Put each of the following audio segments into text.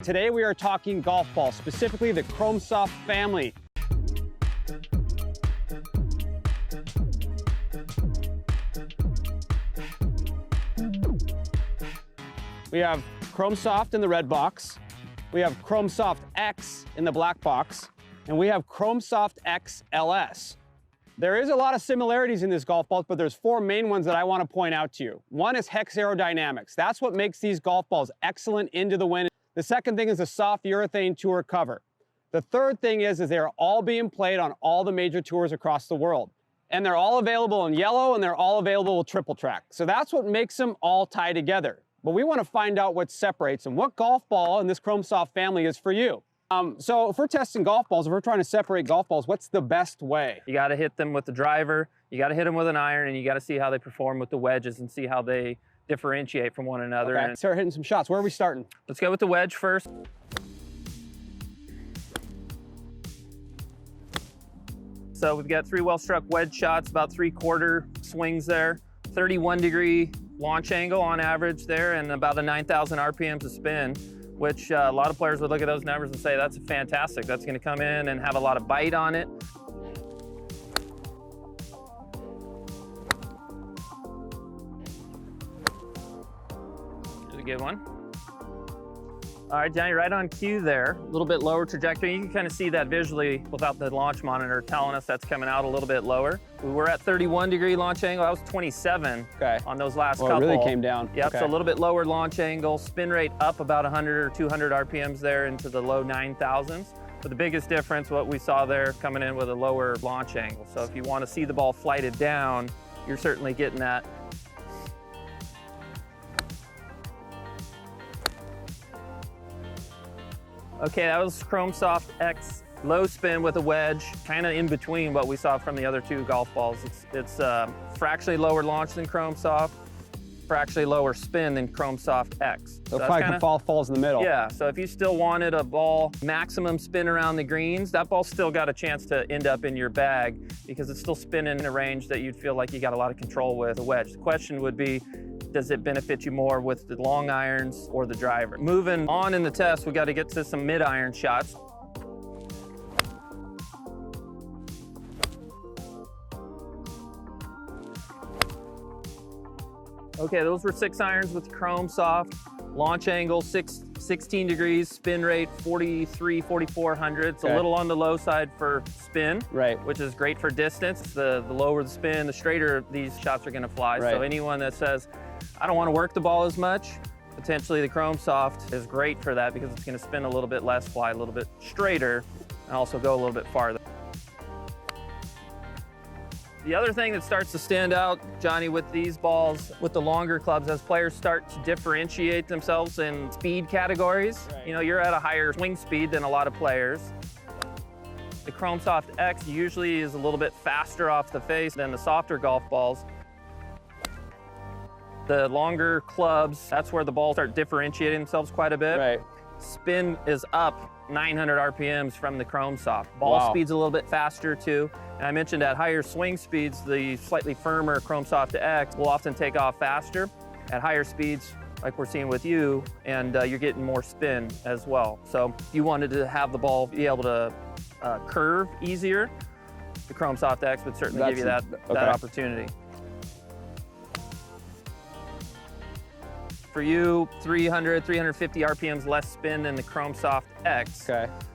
Today we are talking golf balls, specifically the Chrome Soft family. We have Chrome Soft in the red box, we have Chrome Soft X in the black box, and we have Chrome Soft X LS. There is a lot of similarities in these golf balls, but there's four main ones that I want to point out to you. One is hex aerodynamics. That's what makes these golf balls excellent into the wind. The second thing is a soft urethane tour cover. The third thing is they're all being played on all the major tours across the world. And they're all available in yellow, and they're all available with triple track. So that's what makes them all tie together. But we want to find out what separates them. What golf ball in this Chrome Soft family is for you? So if we're testing golf balls, if we're trying to separate golf balls, what's the best way? You got to hit them with the driver, you got to hit them with an iron, and you got to see how they perform with the wedges and see how they differentiate from one another. Okay, start hitting some shots. Where are we starting? Let's go with the wedge first. So we've got three well-struck wedge shots, about 3/4 swings there, 31-degree launch angle on average there, and about a 9,000 RPMs of spin, which a lot of players would look at those numbers and say, that's fantastic. That's going to come in and have a lot of bite on it. Here's a good one. All right, Johnny, right on cue there. A little bit lower trajectory. You can kind of see that visually without the launch monitor telling us that's coming out a little bit lower. We were at 31-degree launch angle. That was 27 on those last couple. It really came down. Yep, so a little bit lower launch angle. Spin rate up about 100 or 200 RPMs there into the low 9,000s. But the biggest difference, what we saw there, coming in with a lower launch angle. So if you want to see the ball flighted down, you're certainly getting that. Okay, that was Chrome Soft X low spin with a wedge, kind of in between what we saw from the other two golf balls. It's fractionally lower launch than Chrome Soft, fractionally lower spin than Chrome Soft X. So probably kinda falls in the middle. Yeah, so if you still wanted a ball maximum spin around the greens, that ball's still got a chance to end up in your bag because it's still spinning in a range that you'd feel like you got a lot of control with a wedge. The question would be, does it benefit you more with the long irons or the driver? Moving on in the test, we got to get to some mid-iron shots. Okay, those were 6 irons with Chrome Soft. Launch angle, 16 degrees, spin rate, 43, 44 hundredths. A little on the low side for spin, which is great for distance. The lower the spin, the straighter these shots are gonna fly. So anyone that says, I don't wanna work the ball as much, potentially the Chrome Soft is great for that because it's gonna spin a little bit less, fly a little bit straighter, and also go a little bit farther. The other thing that starts to stand out, Johnny, with these balls, with the longer clubs, as players start to differentiate themselves in speed categories, you know, you're at a higher swing speed than a lot of players. The Chrome Soft X usually is a little bit faster off the face than the softer golf balls. The longer clubs, that's where the balls start differentiating themselves quite a bit. Spin is up 900 RPMs from the Chrome Soft. Ball speed's a little bit faster too. And I mentioned at higher swing speeds, the slightly firmer Chrome Soft X will often take off faster. At higher speeds, like we're seeing with you, and you're getting more spin as well. So if you wanted to have the ball be able to curve easier, the Chrome Soft X would certainly give you that opportunity. For you, 300, 350 RPMs less spin than the Chrome Soft X.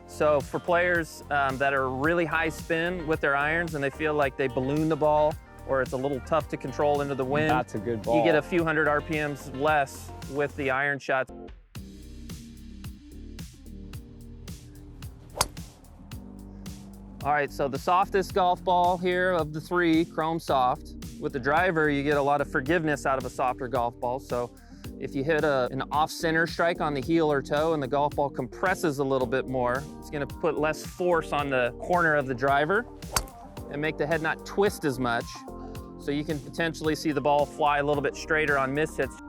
So for players that are really high spin with their irons and they feel like they balloon the ball or it's a little tough to control into the wind, that's a good ball. You get a few hundred RPMs less with the iron shots. All right, so the softest golf ball here of the three, Chrome Soft. With the driver, you get a lot of forgiveness out of a softer golf ball. So if you hit an off-center strike on the heel or toe and the golf ball compresses a little bit more, it's gonna put less force on the corner of the driver and make the head not twist as much. So you can potentially see the ball fly a little bit straighter on mishits.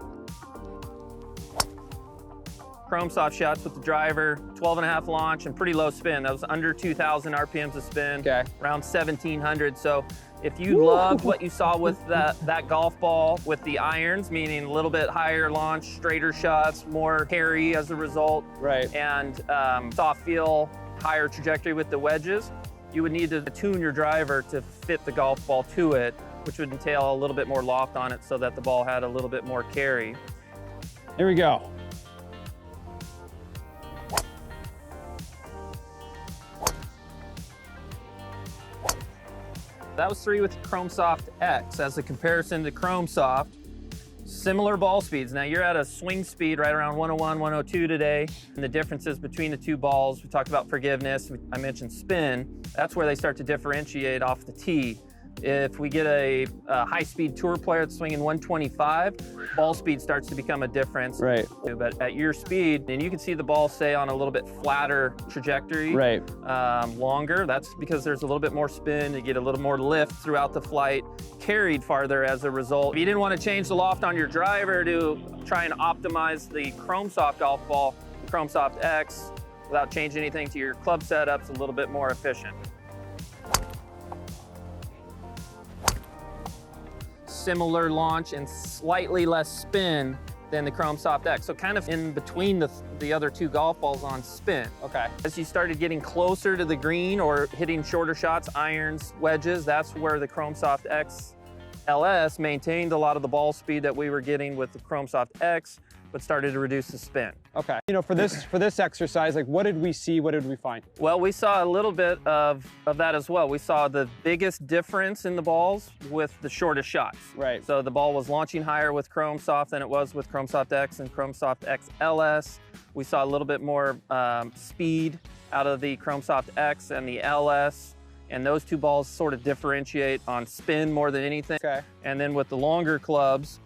Chrome Soft shots with the driver, 12.5 launch and pretty low spin. That was under 2,000 RPMs of spin, around 1,700. So If you loved what you saw with that golf ball with the irons, meaning a little bit higher launch, straighter shots, more carry as a result, right, and soft feel, higher trajectory with the wedges, you would need to tune your driver to fit the golf ball to it, which would entail a little bit more loft on it so that the ball had a little bit more carry. Here we go. That was 3 with Chrome Soft X. As a comparison to Chrome Soft, similar ball speeds. Now you're at a swing speed right around 101, 102 today. And the differences between the two balls, we talked about forgiveness, I mentioned spin. That's where they start to differentiate off the tee. If we get a high-speed tour player that's swinging 125, ball speed starts to become a difference. Right. But at your speed, and you can see the ball stay on a little bit flatter trajectory, right, longer. That's because there's a little bit more spin. You get a little more lift throughout the flight, carried farther as a result. If you didn't want to change the loft on your driver to try and optimize the Chrome Soft golf ball, the Chrome Soft X, without changing anything to your club setup's a little bit more efficient. Similar launch and slightly less spin than the Chrome Soft X. So kind of in between the other two golf balls on spin. Okay. As you started getting closer to the green or hitting shorter shots, irons, wedges, that's where the Chrome Soft X LS maintained a lot of the ball speed that we were getting with the Chrome Soft X, but started to reduce the spin. Okay. You know, for this exercise, like, what did we see? What did we find? Well, we saw a little bit of that as well. We saw the biggest difference in the balls with the shortest shots. Right. So the ball was launching higher with Chrome Soft than it was with Chrome Soft X and Chrome Soft X LS. We saw a little bit more speed out of the Chrome Soft X and the LS. And those two balls sort of differentiate on spin more than anything. Okay. And then with the longer clubs,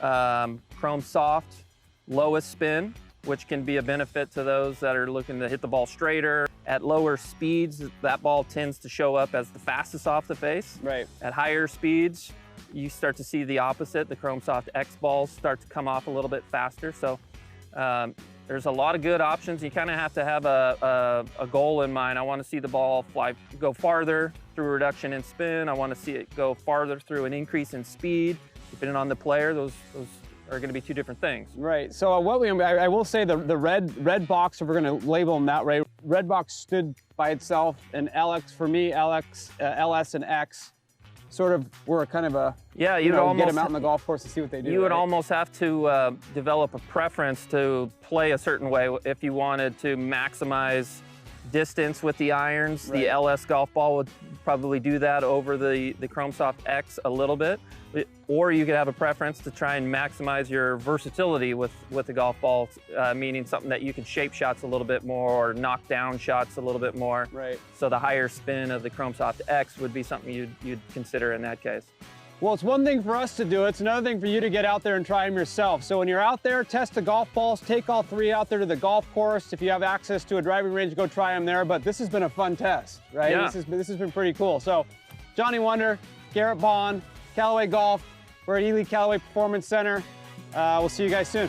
Chrome Soft, lowest spin, which can be a benefit to those that are looking to hit the ball straighter. At lower speeds, that ball tends to show up as the fastest off the face. Right. At higher speeds, you start to see the opposite. The Chrome Soft X balls start to come off a little bit faster. So there's a lot of good options. You kind of have to have a goal in mind. I want to see the ball go farther through a reduction in spin. I want to see it go farther through an increase in speed. Depending on the player, those are going to be two different things. Right. So I will say the red box, if we're going to label them that way, red box stood by itself, and LX for me, LS and X sort of were kind of a, yeah, you know, get them out on the golf course to see what they do. You would almost have to develop a preference to play a certain way if you wanted to maximize distance with the irons. Right. The LS golf ball would probably do that over the Chrome Soft X a little bit. Or you could have a preference to try and maximize your versatility with the golf ball, meaning something that you can shape shots a little bit more or knock down shots a little bit more. Right. So the higher spin of the Chrome Soft X would be something you'd consider in that case. Well, it's one thing for us to do. It's another thing for you to get out there and try them yourself. So when you're out there, test the golf balls, take all three out there to the golf course. If you have access to a driving range, go try them there. But this has been a fun test, right? Yeah. This has been pretty cool. So Johnny Wonder, Garrett Bond, Callaway Golf, we're at Ely Callaway Performance Center. We'll see you guys soon.